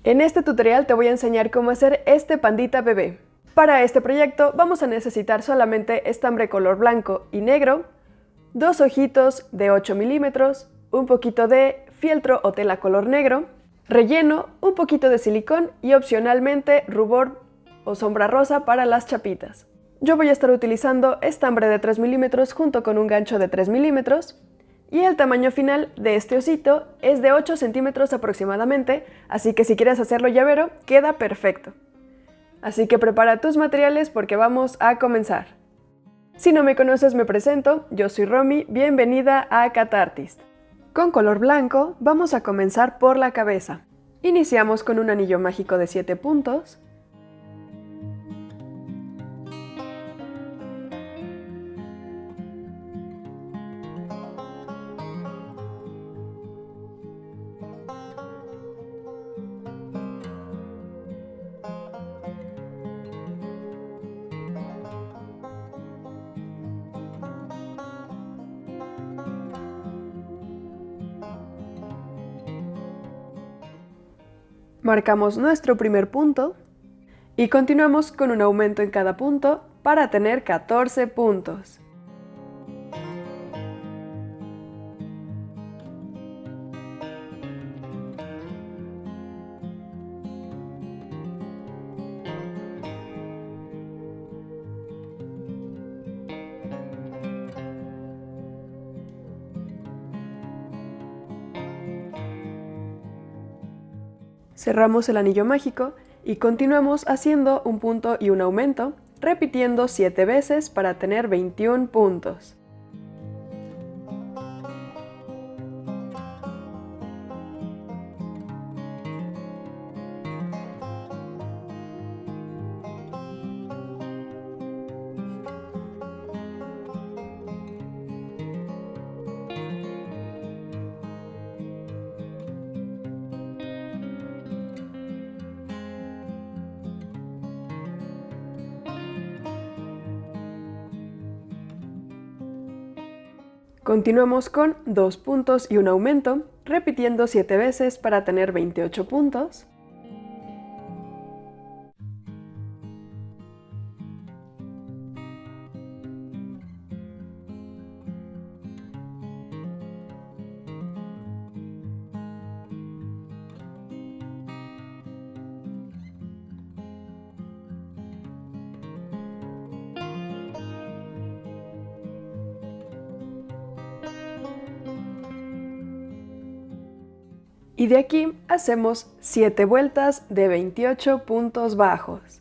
En este tutorial te voy a enseñar cómo hacer este pandita bebé. Para este proyecto vamos a necesitar solamente estambre color blanco y negro, 2 ojitos de 8 milímetros, un poquito de fieltro o tela color negro, relleno, un poquito de silicón y opcionalmente rubor o sombra rosa para las chapitas. Yo voy a estar utilizando estambre de 3 milímetros junto con un gancho de 3 milímetros. Y el tamaño final de este osito es de 8 centímetros aproximadamente, así que si quieres hacerlo llavero, queda perfecto. Así que prepara tus materiales porque vamos a comenzar. Si no me conoces, me presento, yo soy Romy, bienvenida a Catartist. Con color blanco vamos a comenzar por la cabeza. Iniciamos con un anillo mágico de 7 puntos. Marcamos nuestro primer punto y continuamos con un aumento en cada punto para tener 14 puntos. Cerramos el anillo mágico y continuamos haciendo un punto y un aumento, repitiendo 7 veces para tener 21 puntos. Continuamos con 2 puntos y un aumento, repitiendo 7 veces para tener 28 puntos. Y de aquí hacemos 7 vueltas de 28 puntos bajos.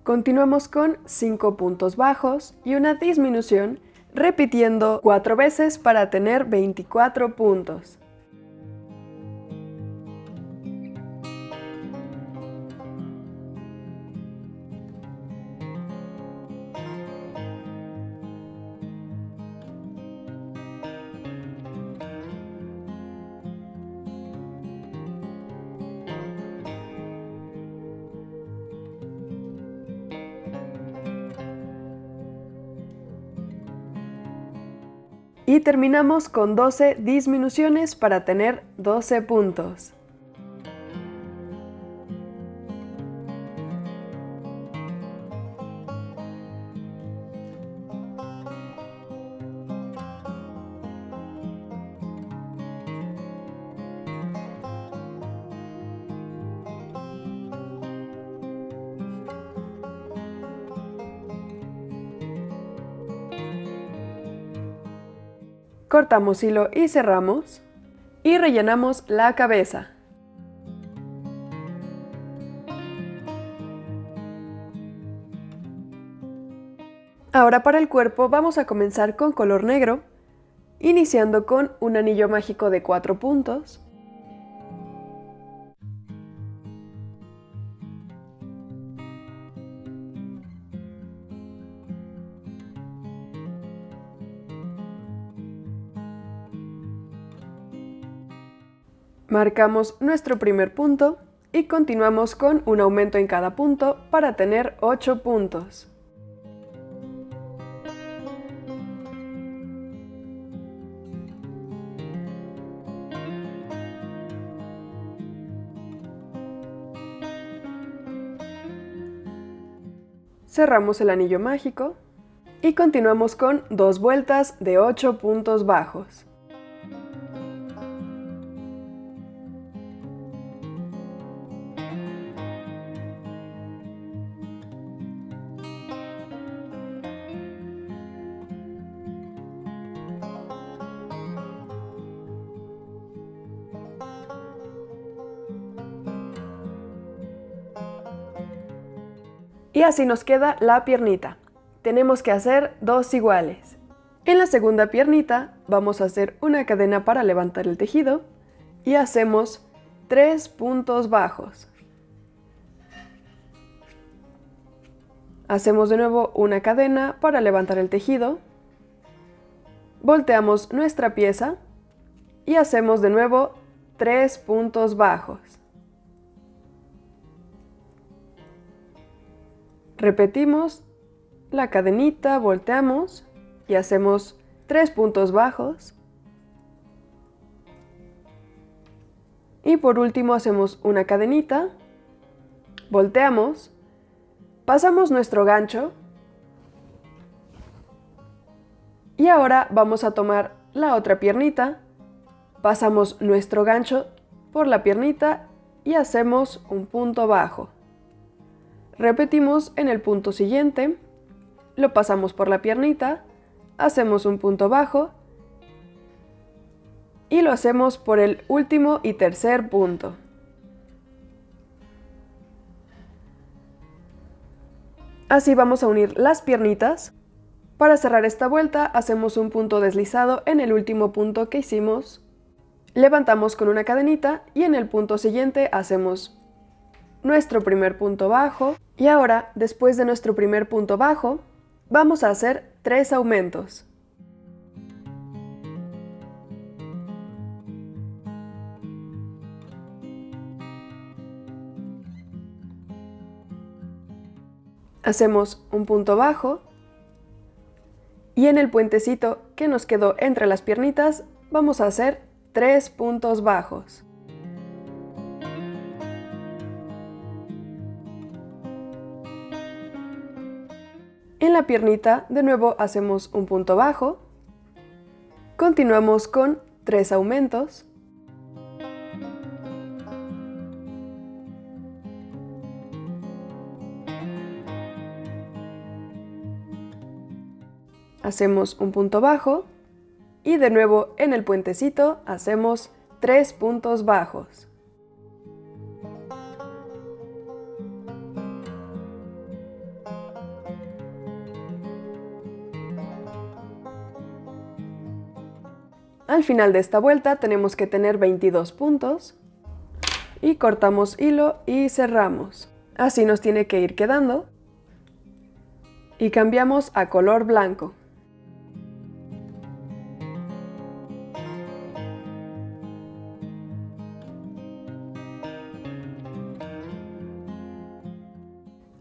Continuamos con 5 puntos bajos y una disminución, repitiendo 4 veces para tener 24 puntos. Y terminamos con 12 disminuciones para tener 12 puntos. Cortamos hilo y cerramos. Y rellenamos la cabeza. Ahora para el cuerpo vamos a comenzar con color negro iniciando con un anillo mágico de 4 puntos. Marcamos nuestro primer punto y continuamos con un aumento en cada punto para tener 8 puntos. Cerramos el anillo mágico y continuamos con 2 vueltas de 8 puntos bajos. Y así nos queda la piernita. Tenemos que hacer 2 iguales. En la segunda piernita vamos a hacer una cadena para levantar el tejido y hacemos 3 puntos bajos. Hacemos de nuevo una cadena para levantar el tejido. Volteamos nuestra pieza y hacemos de nuevo 3 puntos bajos. Repetimos la cadenita, volteamos y hacemos 3 puntos bajos. Y por último hacemos una cadenita, volteamos, pasamos nuestro gancho y ahora vamos a tomar la otra piernita, pasamos nuestro gancho por la piernita y hacemos un punto bajo. Repetimos en el punto siguiente, lo pasamos por la piernita, hacemos un punto bajo y lo hacemos por el último y tercer punto. Así vamos a unir las piernitas. Para cerrar esta vuelta hacemos un punto deslizado en el último punto que hicimos, levantamos con una cadenita y en el punto siguiente hacemos nuestro primer punto bajo y ahora, después de nuestro primer punto bajo, vamos a hacer 3 aumentos. Hacemos un punto bajo y en el puentecito que nos quedó entre las piernitas vamos a hacer 3 puntos bajos. En la piernita de nuevo hacemos un punto bajo, continuamos con 3 aumentos, hacemos un punto bajo y de nuevo en el puentecito hacemos 3 puntos bajos. Al final de esta vuelta tenemos que tener 22 puntos y cortamos hilo y cerramos. Así nos tiene que ir quedando y cambiamos a color blanco.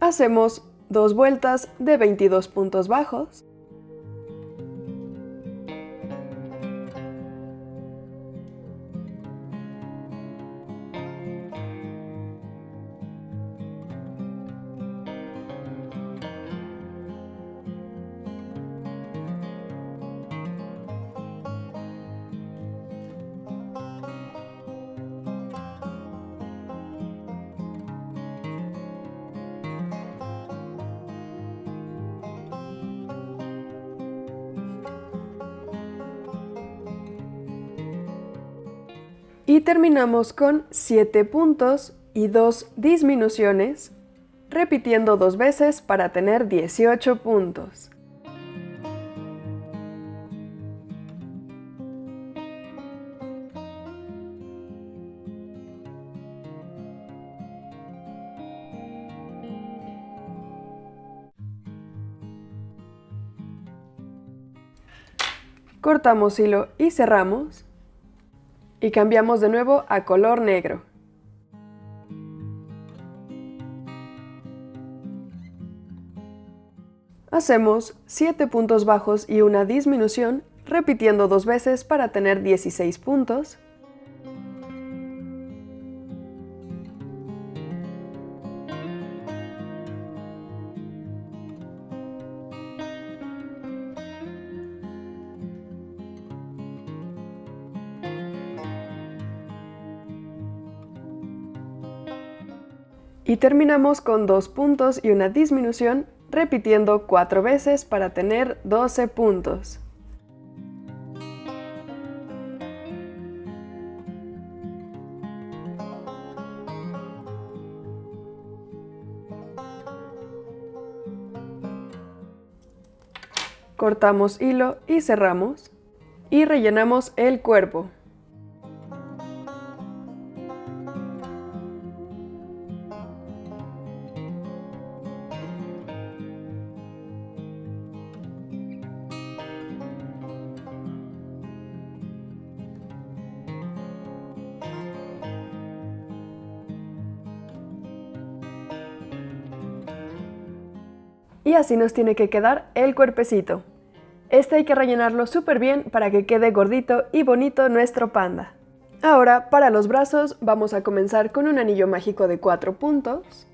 Hacemos 2 vueltas de 22 puntos bajos. Y terminamos con 7 puntos y 2 disminuciones, repitiendo 2 veces para tener 18 puntos. Cortamos hilo y cerramos. Y cambiamos de nuevo a color negro. Hacemos 7 puntos bajos y una disminución, repitiendo 2 veces para tener 16 puntos. Y terminamos con 2 puntos y una disminución, repitiendo 4 veces para tener 12 puntos. Cortamos hilo y cerramos. Y rellenamos el cuerpo. Y así nos tiene que quedar el cuerpecito. Este hay que rellenarlo súper bien para que quede gordito y bonito nuestro panda. Ahora, para los brazos, vamos a comenzar con un anillo mágico de 4 puntos.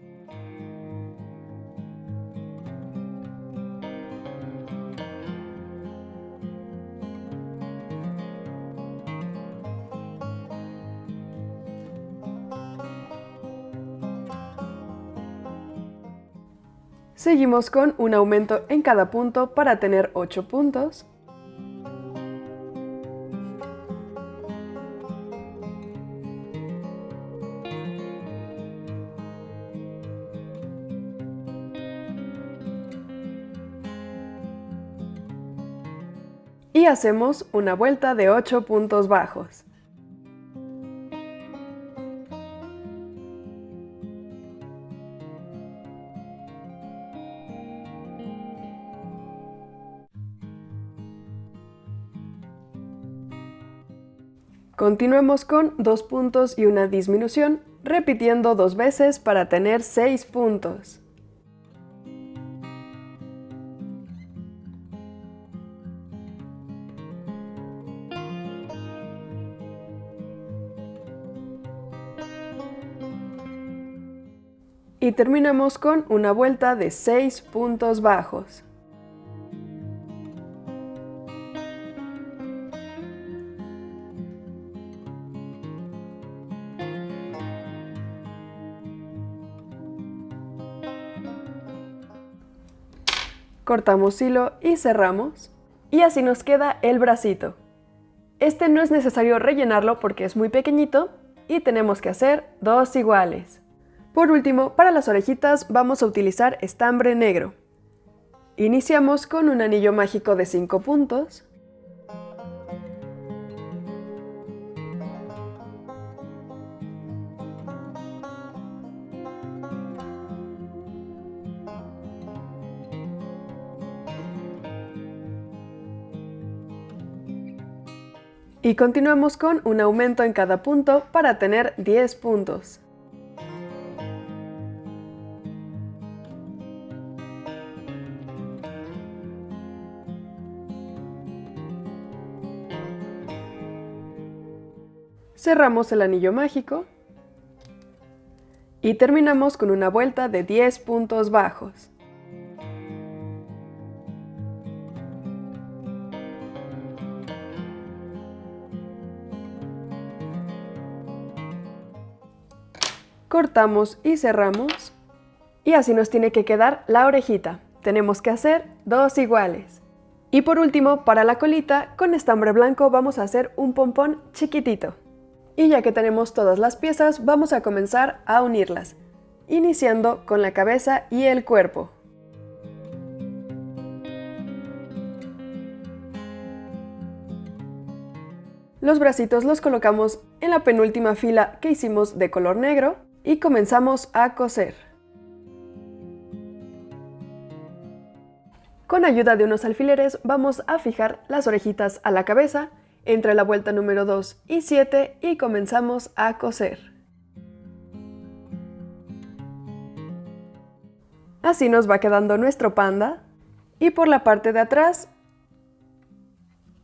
Seguimos con un aumento en cada punto para tener 8 puntos. Y hacemos una vuelta de 8 puntos bajos. Continuemos con 2 puntos y una disminución, repitiendo 2 veces para tener 6 puntos. Y terminamos con una vuelta de 6 puntos bajos. Cortamos hilo y cerramos. Y así nos queda el bracito. Este no es necesario rellenarlo porque es muy pequeñito y tenemos que hacer 2 iguales. Por último, para las orejitas vamos a utilizar estambre negro. Iniciamos con un anillo mágico de 5 puntos. Y continuamos con un aumento en cada punto para tener 10 puntos. Cerramos el anillo mágico y terminamos con una vuelta de 10 puntos bajos. Cortamos y cerramos y así nos tiene que quedar la orejita. Tenemos que hacer 2 iguales. Y por último, para la colita, con estambre blanco vamos a hacer un pompón chiquitito. Y ya que tenemos todas las piezas, vamos a comenzar a unirlas, iniciando con la cabeza y el cuerpo. Los bracitos los colocamos en la penúltima fila que hicimos de color negro y comenzamos a coser. Con ayuda de unos alfileres vamos a fijar las orejitas a la cabeza entre la vuelta número 2 y 7 y comenzamos a coser. Así nos va quedando nuestro panda. Y por la parte de atrás,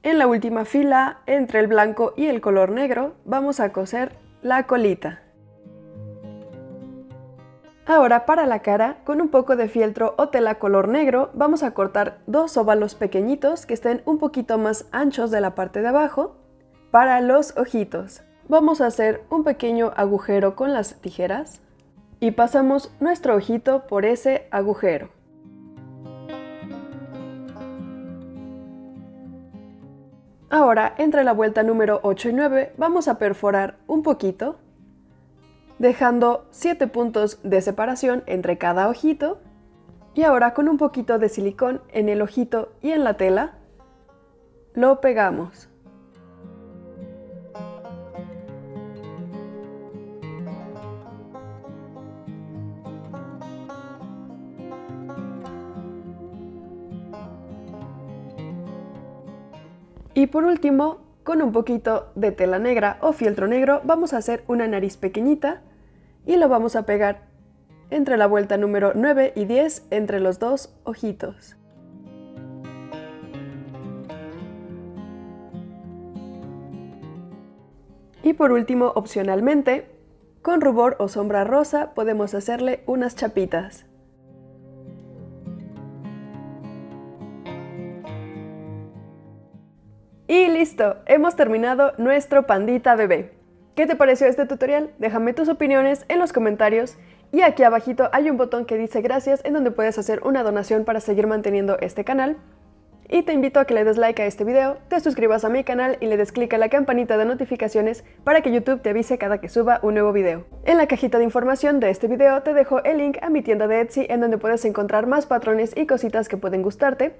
en la última fila, entre el blanco y el color negro, vamos a coser la colita. Ahora para la cara, con un poco de fieltro o tela color negro, vamos a cortar 2 óvalos pequeñitos que estén un poquito más anchos de la parte de abajo para los ojitos. Vamos a hacer un pequeño agujero con las tijeras y pasamos nuestro ojito por ese agujero. Ahora, entre la vuelta número 8 y 9, vamos a perforar un poquito, dejando 7 puntos de separación entre cada ojito. Y ahora con un poquito de silicón en el ojito y en la tela, lo pegamos. Y por último, con un poquito de tela negra o fieltro negro, vamos a hacer una nariz pequeñita y lo vamos a pegar entre la vuelta número 9 y 10 entre los 2 ojitos. Y por último, opcionalmente, con rubor o sombra rosa podemos hacerle unas chapitas. Y listo, hemos terminado nuestro pandita bebé. ¿Qué te pareció este tutorial? Déjame tus opiniones en los comentarios y aquí abajito hay un botón que dice gracias en donde puedes hacer una donación para seguir manteniendo este canal. Y te invito a que le des like a este video, te suscribas a mi canal y le des clic a la campanita de notificaciones para que YouTube te avise cada que suba un nuevo video. En la cajita de información de este video te dejo el link a mi tienda de Etsy en donde puedes encontrar más patrones y cositas que pueden gustarte.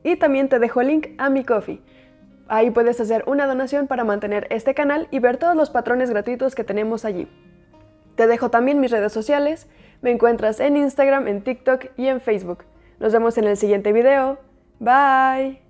Y también te dejo el link a mi Ko-fi. Ahí puedes hacer una donación para mantener este canal y ver todos los patrones gratuitos que tenemos allí. Te dejo también mis redes sociales, me encuentras en Instagram, en TikTok y en Facebook. Nos vemos en el siguiente video. Bye.